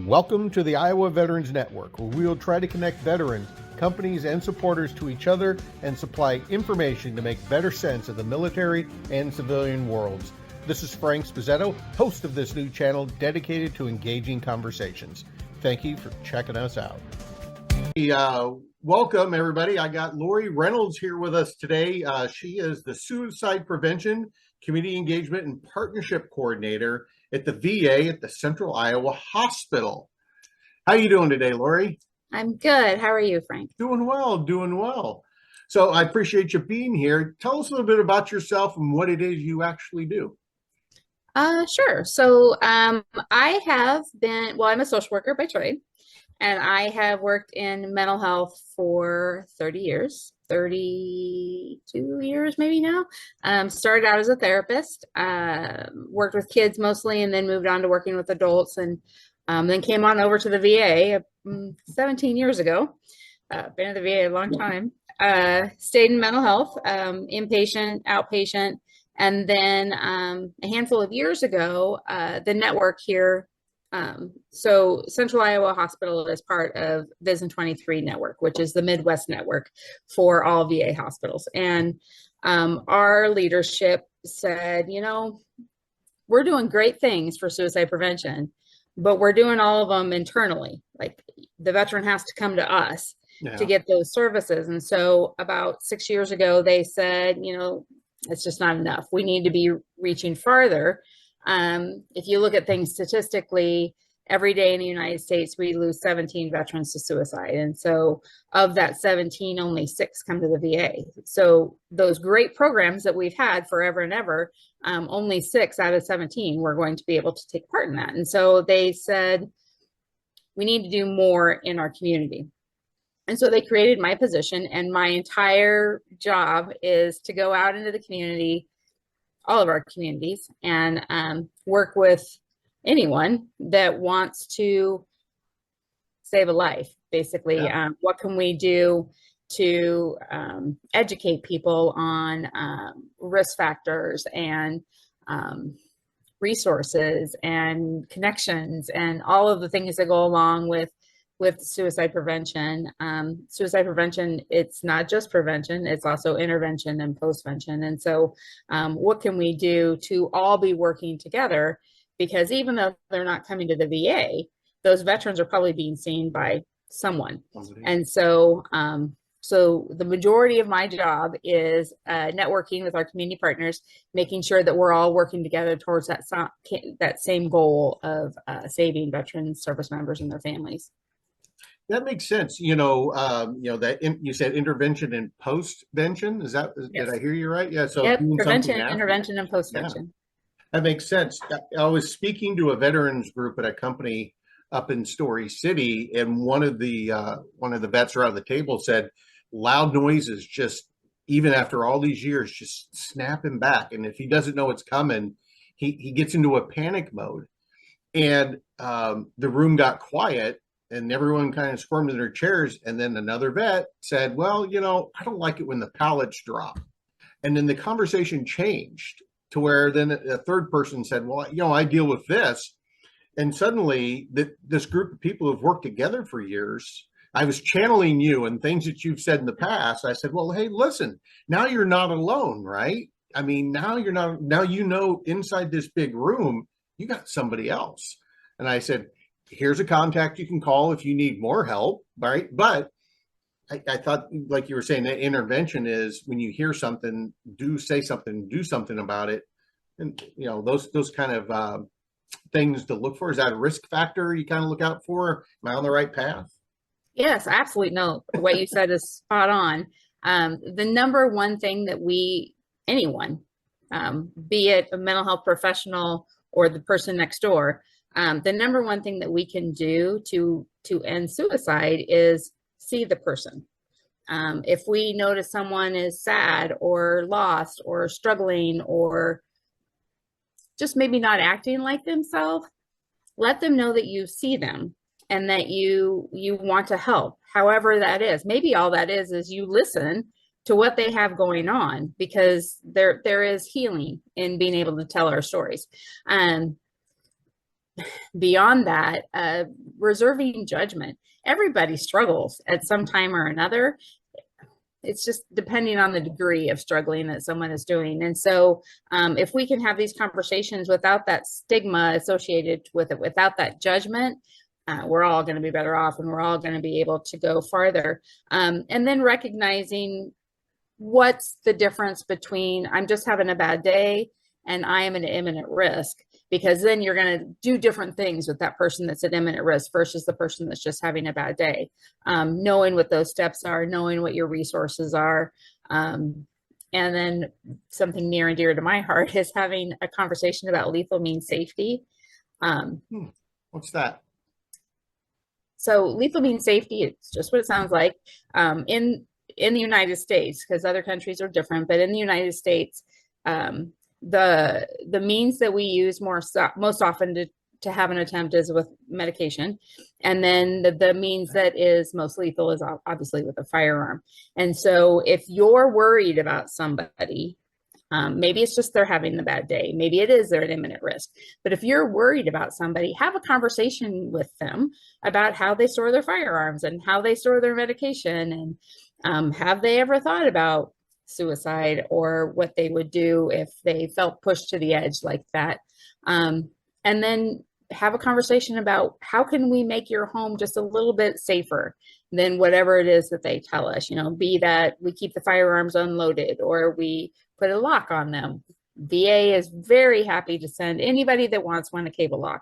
Welcome to the Iowa Veterans Network, where we will try to connect veterans, companies, and supporters to each other and supply information to make better sense of the military and civilian worlds. This is Frank Spizzetto, host of this new channel dedicated to engaging conversations. Thank you for checking us out. Welcome, everybody. I got Lori Reynolds here with us today. She is the Suicide Prevention, Community Engagement, and Partnership Coordinator at the VA at the Central Iowa Hospital. How are you doing today, Lori? I'm good. How are you, Frank? Doing well, doing well. So I appreciate you being here. Tell us a little bit about yourself and what it is you actually do. Sure. So I have been, I'm a social worker by trade, and I have worked in mental health for 30 years, 32 years maybe now. Started out as a therapist, worked with kids mostly, and then moved on to working with adults, and then came on over to the VA 17 years ago. Been at the VA a long time. Stayed in mental health, inpatient, outpatient, and then a handful of years ago, the network here. So Central Iowa Hospital is part of Vision 23 network, which is the Midwest network for all VA hospitals. And our leadership said, we're doing great things for suicide prevention, but we're doing all of them internally. Like, the veteran has to come to us to get those services. And so about 6 years ago, they said, it's just not enough. We need to be reaching farther. If you look at things statistically, every day in the United States, we lose 17 veterans to suicide. And so of that 17, only 6 come to the VA. So those great programs that we've had forever and ever, only 6 out of 17 were going to be able to take part in that. And so they said, we need to do more in our community. And so they created my position, and my entire job is to go out into the community, all of our communities, and work with anyone that wants to save a life, basically. What can we do to educate people on risk factors and resources and connections and all of the things that go along with suicide prevention. Suicide prevention, it's not just prevention, it's also intervention and postvention. And so what can we do to all be working together? Because even though they're not coming to the VA, those veterans are probably being seen by someone. And so so the majority of my job is networking with our community partners, making sure that we're all working together towards that same goal of saving veterans, service members, and their families. That makes sense. That you said intervention and postvention. Yes. Did I hear you right? Yeah. So prevention, intervention, and postvention. Yeah. That makes sense. I was speaking to a veterans group at a company up in Story City, and one of the vets around the table said, loud noises, just even after all these years, just snap him back. And if he doesn't know it's coming, he gets into a panic mode. And the room got quiet, and everyone kind of squirmed in their chairs. And then another vet said, well, I don't like it when the pallets drop. And then the conversation changed to where then a third person said, well, I deal with this. And suddenly this group of people who've worked together for years, I was channeling you and things that you've said in the past. I said, well, hey, listen, now you're not alone, right? I mean, now inside this big room, you got somebody else. And I said, here's a contact you can call if you need more help, right? But I thought, like you were saying, that intervention is when you hear something, do something about it. And, those kind of things to look for. Is that a risk factor you kind of look out for? Am I on the right path? Yes, absolutely. No, what you said is spot on. The number one thing that anyone, be it a mental health professional or the person next door, the number one thing that we can do to end suicide is see the person. If we notice someone is sad or lost or struggling or just maybe not acting like themselves, let them know that you see them and that you want to help, however that is. Maybe all that is you listen to what they have going on, because there is healing in being able to tell our stories. Beyond that, reserving judgment. Everybody struggles at some time or another. It's just depending on the degree of struggling that someone is doing. And so if we can have these conversations without that stigma associated with it, without that judgment, we're all going to be better off, and we're all going to be able to go farther. And then recognizing what's the difference between I'm just having a bad day and I am at imminent risk, because then you're going to do different things with that person that's at imminent risk versus the person that's just having a bad day. Knowing what those steps are, knowing what your resources are. And then something near and dear to my heart is having a conversation about lethal means safety. What's that? So lethal means safety, it's just what it sounds like. In the United States, because other countries are different, but in the United States, the means that we use most often to have an attempt is with medication. And then the means that is most lethal is obviously with a firearm. And so if you're worried about somebody, maybe it's just they're having the bad day. Maybe it is they're at imminent risk. But if you're worried about somebody, have a conversation with them about how they store their firearms and how they store their medication. And have they ever thought about suicide or what they would do if they felt pushed to the edge like that? And then have a conversation about how can we make your home just a little bit safer than whatever it is that they tell us, be that we keep the firearms unloaded or we put a lock on them. VA is very happy to send anybody that wants one a cable lock.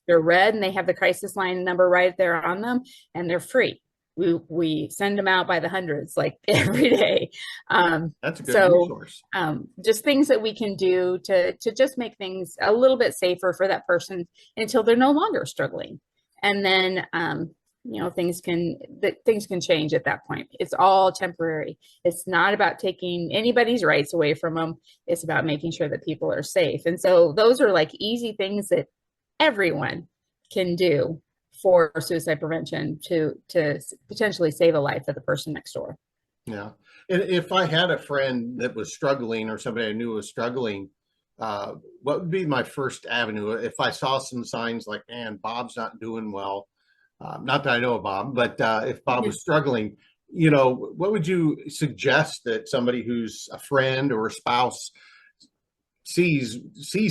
They're red and they have the crisis line number right there on them, and they're free. We send them out by the hundreds, like every day. That's a good resource. Just things that we can do to just make things a little bit safer for that person until they're no longer struggling. And then, things can change at that point. It's all temporary. It's not about taking anybody's rights away from them. It's about making sure that people are safe. And so those are like easy things that everyone can do for suicide prevention to potentially save a life of the person next door. Yeah. And if I had a friend that was struggling or somebody I knew was struggling, what would be my first avenue? If I saw some signs like, man, Bob's not doing well, not that I know of Bob, but if Bob was struggling, what would you suggest that somebody who's a friend or a spouse sees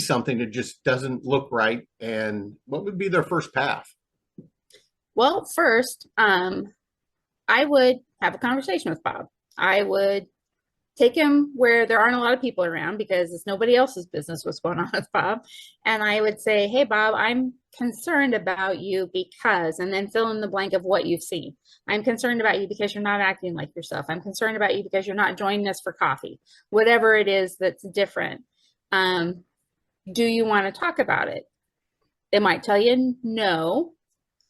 something that just doesn't look right, and what would be their first path? Well, first, I would have a conversation with Bob. I would take him where there aren't a lot of people around, because it's nobody else's business what's going on with Bob. And I would say, hey, Bob, I'm concerned about you because, and then fill in the blank of what you've seen. I'm concerned about you because you're not acting like yourself. I'm concerned about you because you're not joining us for coffee. Whatever it is that's different. Do you want to talk about it? They might tell you no.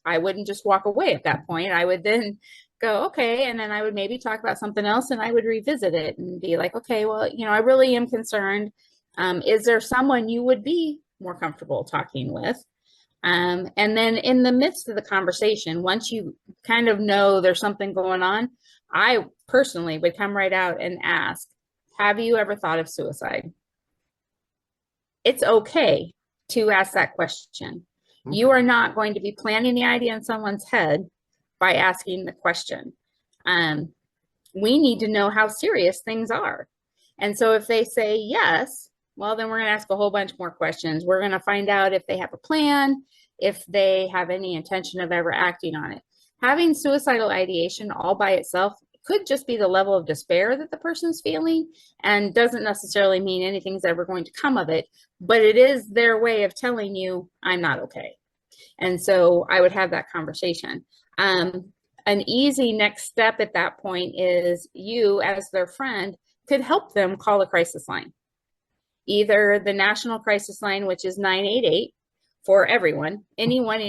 I wouldn't just walk away at that point. I would then go, okay. And then I would maybe talk about something else, and I would revisit it and be like, okay, well, I really am concerned. Is there someone you would be more comfortable talking with? And then in the midst of the conversation, once you kind of know there's something going on, I personally would come right out and ask, have you ever thought of suicide? It's okay to ask that question. You are not going to be planting the idea in someone's head by asking the question. We need to know how serious things are. And so if they say yes, well, then we're going to ask a whole bunch more questions. We're going to find out if they have a plan, if they have any intention of ever acting on it. Having suicidal ideation all by itself could just be the level of despair that the person's feeling, and doesn't necessarily mean anything's ever going to come of it, but it is their way of telling you, I'm not okay. And so I would have that conversation. An easy next step at that point is you, as their friend, could help them call a crisis line. Either the national crisis line, which is 988 for everyone. Anyone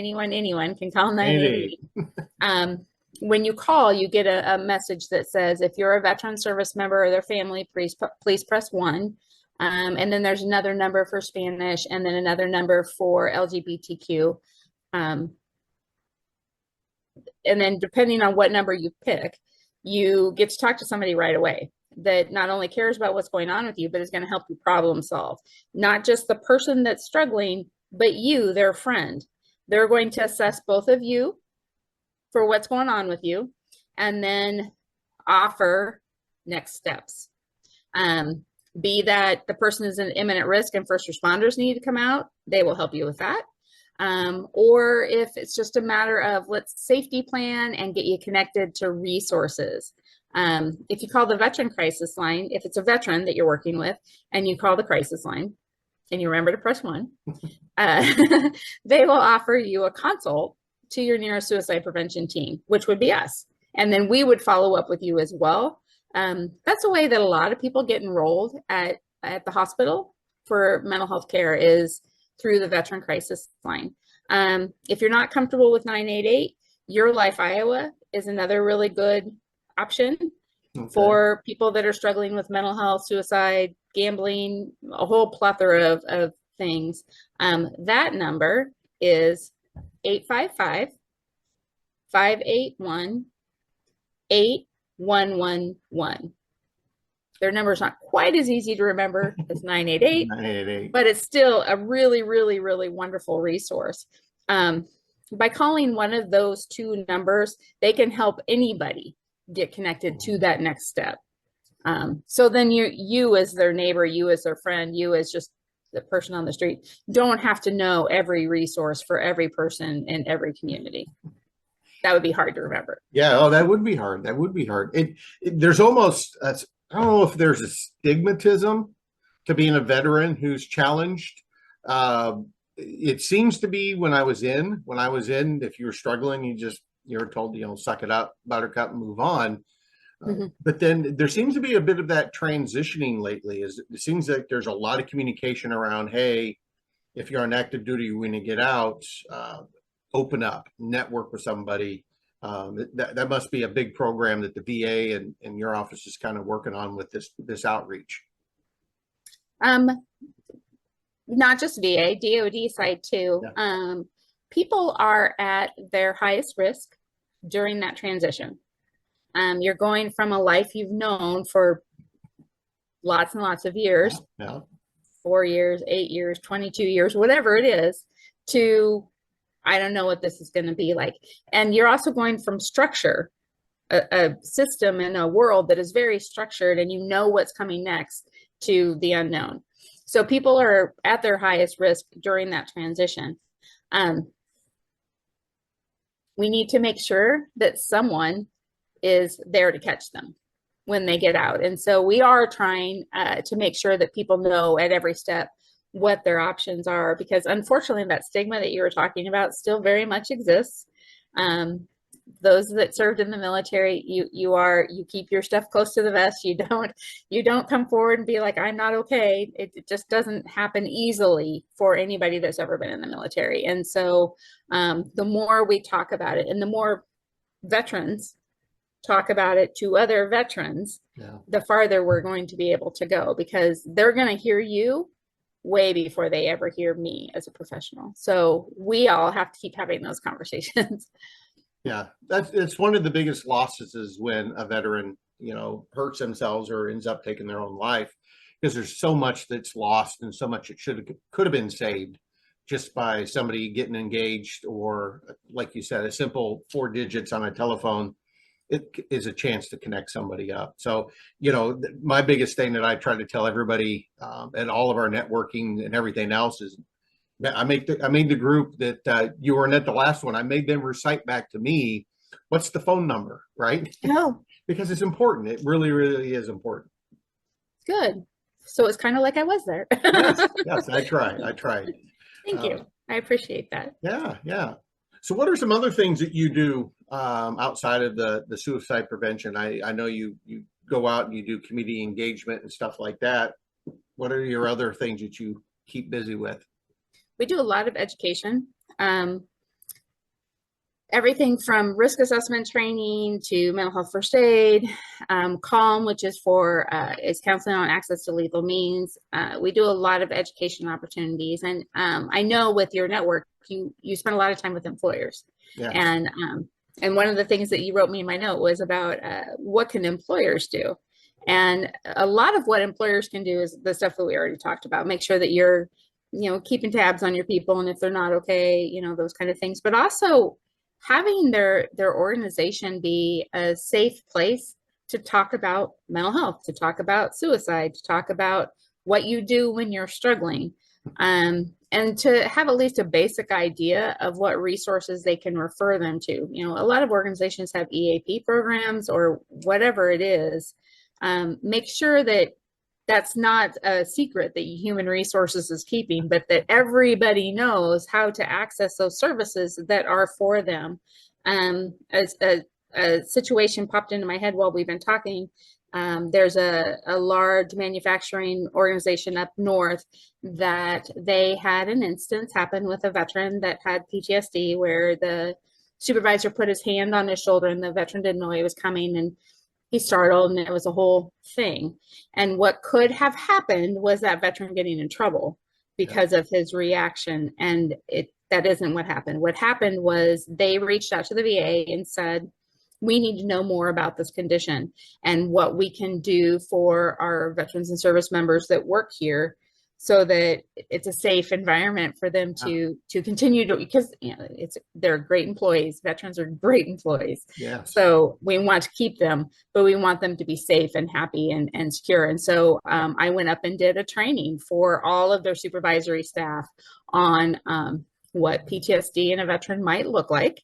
can call 988. When you call, you get a message that says, if you're a veteran service member or their family, please press 1. And then there's another number for Spanish, and then another number for LGBTQ. And then depending on what number you pick, you get to talk to somebody right away that not only cares about what's going on with you, but is going to help you problem solve. Not just the person that's struggling, but you, their friend. They're going to assess both of you for what's going on with you and then offer next steps. Be that the person is in imminent risk and first responders need to come out, they will help you with that. Or if it's just a matter of let's safety plan and get you connected to resources. If you call the veteran crisis line, if it's a veteran that you're working with and you call the crisis line and you remember to press 1, they will offer you a consult to your nearest suicide prevention team, which would be us. And then we would follow up with you as well. That's a way that a lot of people get enrolled at the hospital for mental health care is through the veteran crisis line. If you're not comfortable with 988, Your Life Iowa is another really good option for people that are struggling with mental health, suicide, gambling, a whole plethora of things. That number is 855-581-8111. Their number is not quite as easy to remember as 988, but it's still a really, really, really wonderful resource. By calling one of those 2 numbers, they can help anybody get connected to that next step. So then you as their neighbor, you as their friend, you as just the person on the street, don't have to know every resource for every person in every community. That would be hard to remember. Yeah. Oh, that would be hard. That would be hard. There's almost, I don't know if there's a stigmatism to being a veteran who's challenged. It seems to be when I was in, if you were struggling, you're told, suck it up, buttercup, and move on. But then there seems to be a bit of that transitioning lately. It seems like there's a lot of communication around, hey, if you're on active duty, you want to get out, open up, network with somebody. That must be a big program that the VA and your office is kind of working on with this outreach. Not just VA, DoD side too. Yeah. People are at their highest risk during that transition. You're going from a life you've known for lots and lots of years, 4 years, 8 years, 22 years, whatever it is, to I don't know what this is going to be like. And you're also going from structure, a system and a world that is very structured and you know what's coming next, to the unknown. So people are at their highest risk during that transition. We need to make sure that someone is there to catch them when they get out. And so we are trying to make sure that people know at every step what their options are, because unfortunately that stigma that you were talking about still very much exists. Those that served in the military, you keep your stuff close to the vest. You don't come forward and be like, I'm not okay. It just doesn't happen easily for anybody that's ever been in the military. And so the more we talk about it and the more veterans talk about it to other veterans, the farther we're going to be able to go, because they're going to hear you way before they ever hear me as a professional. So we all have to keep having those conversations. Yeah, it's one of the biggest losses is when a veteran, hurts themselves or ends up taking their own life, because there's so much that's lost and so much it could have been saved just by somebody getting engaged, or like you said, a simple 4 digits on a telephone. It is a chance to connect somebody up. So, my biggest thing that I try to tell everybody at all of our networking and everything else is, I made the group that you weren't at the last one. I made them recite back to me, what's the phone number, right? No, because it's important. It really, really is important. Good. So it's kind of like I was there. yes, I tried. Thank you. I appreciate that. Yeah. So what are some other things that you do outside of the suicide prevention? I know you go out and you do community engagement and stuff like that. What are your other things that you keep busy with? We do a lot of education. Everything from risk assessment training to mental health first aid, CALM, which is is counseling on access to lethal means. We do a lot of education opportunities, and I know with your network, you spend a lot of time with employers, and And one of the things that you wrote me in my note was about what can employers do? And a lot of what employers can do is the stuff that we already talked about. Make sure that you're, keeping tabs on your people, and if they're not okay, those kind of things. But also having their organization be a safe place to talk about mental health, to talk about suicide, to talk about what you do when you're struggling. And to have at least a basic idea of what resources they can refer them to. A lot of organizations have EAP programs or whatever it is. Make sure that that's not a secret that human resources is keeping, but that everybody knows how to access those services that are for them. As a situation popped into my head while we've been talking. There's a large manufacturing organization up north that they had an instance happen with a veteran that had PTSD, where the supervisor put his hand on his shoulder and the veteran didn't know he was coming, and he startled, and it was a whole thing. And what could have happened was that veteran getting in trouble because of his reaction. And that isn't what happened. What happened was they reached out to the VA and said, we need to know more about this condition and what we can do for our veterans and service members that work here, so that it's a safe environment for them to continue to, because they're great employees. Veterans are great employees. Yeah. So we want to keep them, but we want them to be safe and happy and secure. And so I went up and did a training for all of their supervisory staff on what PTSD in a veteran might look like,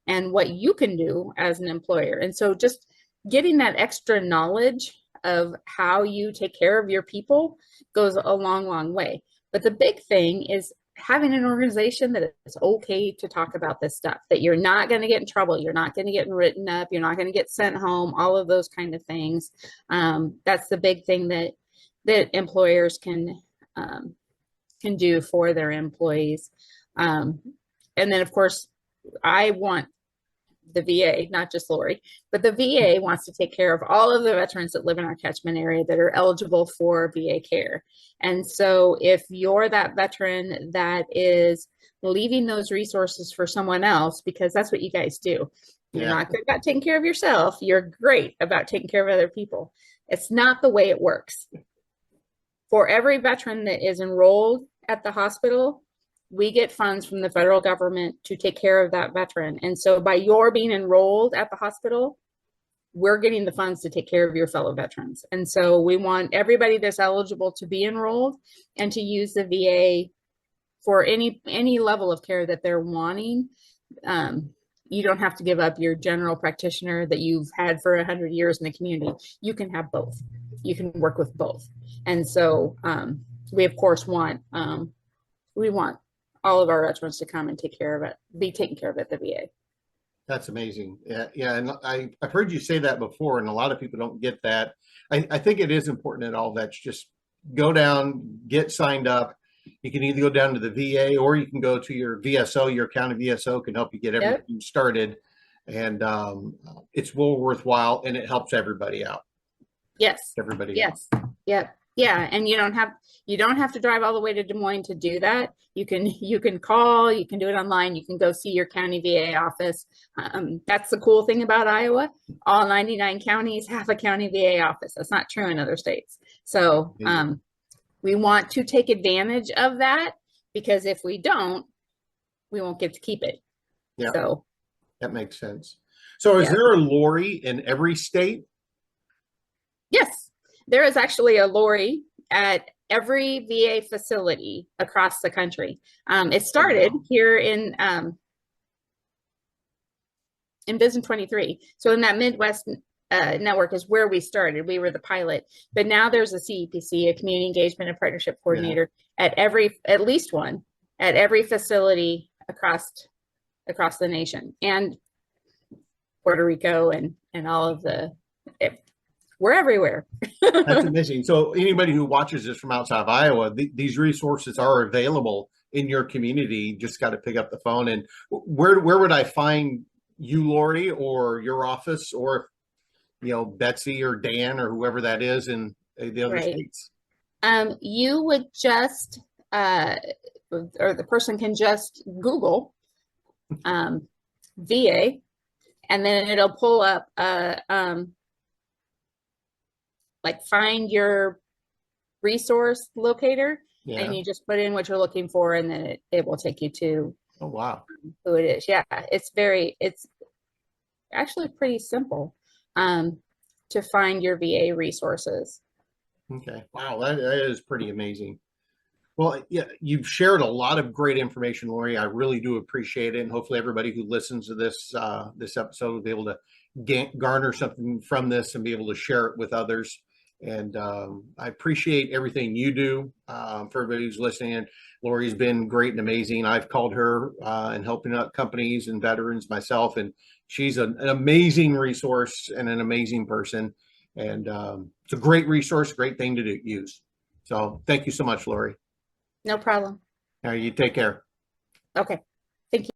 and what you can do as an employer. And so just getting that extra knowledge of how you take care of your people goes a long, long way. But the big thing is having an organization that it's okay to talk about this stuff, that you're not going to get in trouble, you're not going to get written up, you're not going to get sent home, all of those kind of things. That's the big thing that employers can do for their employees. And then, of course, I want the VA, not just Lori, but the VA wants to take care of all of the veterans that live in our catchment area that are eligible for VA care. And so if you're that veteran that is leaving those resources for someone else, because that's what you guys do. You're not good about taking care of yourself. You're great about taking care of other people. It's not the way it works. For every veteran that is enrolled at the hospital, we get funds from the federal government to take care of that veteran. And so by your being enrolled at the hospital, we're getting the funds to take care of your fellow veterans. And so we want everybody that's eligible to be enrolled and to use the VA for any level of care that they're wanting. You don't have to give up your general practitioner that you've had for 100 years in the community. You can have both. You can work with both. And so we, of course, want all of our veterans to come and be taken care of at the VA. That's amazing. Yeah. And I've heard you say that before, and a lot of people don't get that. I think it is important that all vets just go down, get signed up. You can either go down to the VA, or you can go to your VSO. Your county VSO can help you get everything started. And it's well worthwhile, and it helps everybody out. Yes. Everybody. Yes. Out. Yep. Yeah, and you don't have to drive all the way to Des Moines to do that. You can call, you can do it online, you can go see your county VA office. That's the cool thing about Iowa. All 99 counties have a county VA office. That's not true in other states. So we want to take advantage of that, because if we don't, we won't get to keep it. Yeah, so that makes sense. So is there a Lori in every state? Yes. There is actually a Lori at every VA facility across the country. It started here in Vision 23. So in that Midwest network is where we started. We were the pilot, but now there's a CEPC, a Community Engagement and Partnership Coordinator, at least one at every facility across the nation, and Puerto Rico and all of we're everywhere. That's amazing. So anybody who watches this from outside of Iowa, these resources are available in your community. You just got to pick up the phone. And where would I find you, Lori, or your office, or Betsy or Dan or whoever that is in the other states? You would just or the person can just Google VA, and then it'll pull up like find your resource locator, Yeah. and you just put in what you're looking for, and then it will take you to Oh, wow. who it is. Yeah, it's actually pretty simple to find your VA resources. Okay. Wow. That is pretty amazing. Well, yeah, you've shared a lot of great information, Lori. I really do appreciate it, and hopefully, everybody who listens to this episode will be able to garner something from this and be able to share it with others. And I appreciate everything you do for everybody who's listening. And Lori's been great and amazing. I've called her and helping out companies and veterans myself, and she's an amazing resource and an amazing person. And it's a great resource, great thing to use. So, thank you so much, Lori. No problem. All right, you take care. Okay. Thank you.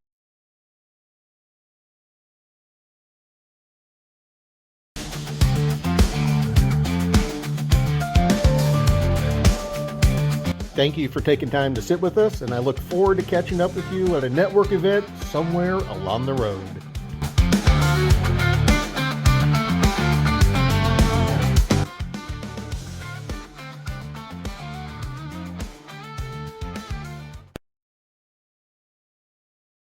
Thank you for taking time to sit with us, and I look forward to catching up with you at a network event somewhere along the road.